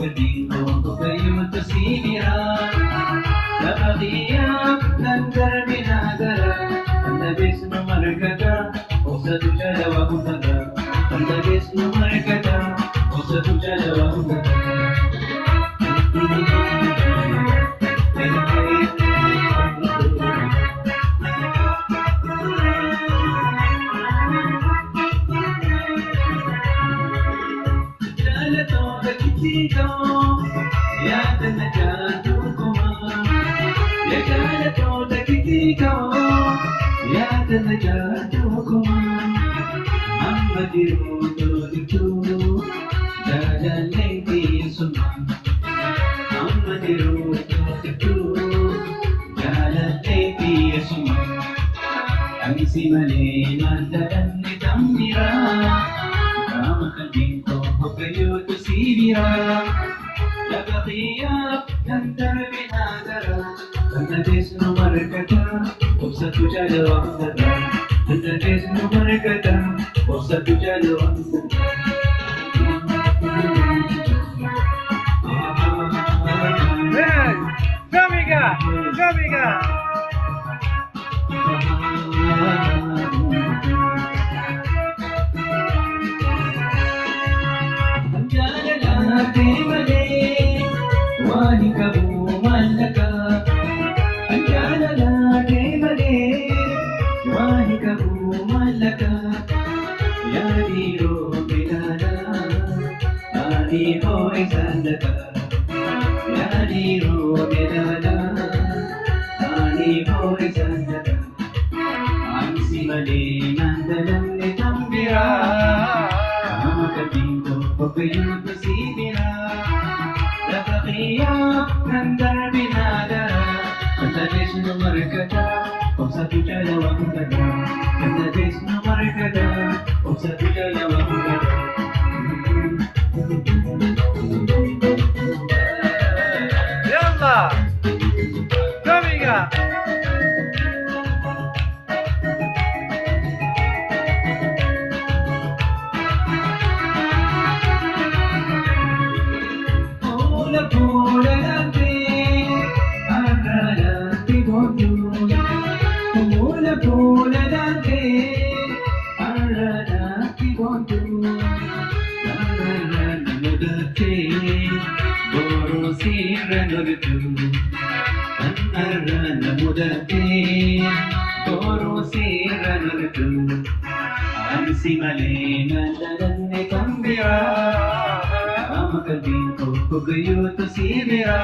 magandito ko kayo to sinira. Napatiyak ng karabinagara, ang labis na maragada, o sa tudyalawa kong taga. Ang labis na maragada, o sa tudyalawa kong taga. Dito, yata na jadu ko ma. Yagala to dito, yata na jadu ko ma. Ang madiro to dito, dalalay di suma. Ang madiro to dito, dalalay di suma. Ang simali na dalan ni Tambira. Makakalding ko kayo to sinira. Nagkatiyak ng karabinagara, ang labis na maragada, o sa tudyalawang taga. Ang labis na maragada, o sa tudyalawang taga. Ayan! Gabi ka! Gabi ka! Wani ka bumalaga, andyan na mali. Wani ka bumalaga, yadiro pinala, ani ho isandaka. Yadiro pinala, ani ho isandaka. Ang simali nandalang ni Tambira, makakatinto ko kayo to sinira. Napatiyak ng karabinagara, ang labis na maragada, o sa tudyalawang taga. Ang labis na maragada, o sa tudyalawang taga. Yalla! Gabi ka! Pula natin, akala tibondo. Pula natin, akala tibondo. Akala mo dati, boro sira nagto. Akala mo dati, boro sira nagto. Ang simali na dalan ni Tambira, makalding ko kayo to sinira.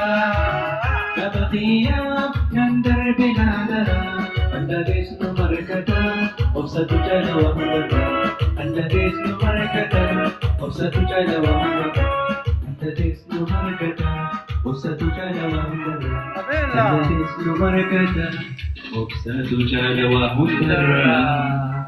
Napatiyak ng karabinagara, ang labis na maragada, o sa tudyalawang taga. Ang labis na maragada, o sa tudyalawang taga. Ang labis na maragada, o sa tudyalawang taga. Ang labis na maragada, o sa tudyalawang taga.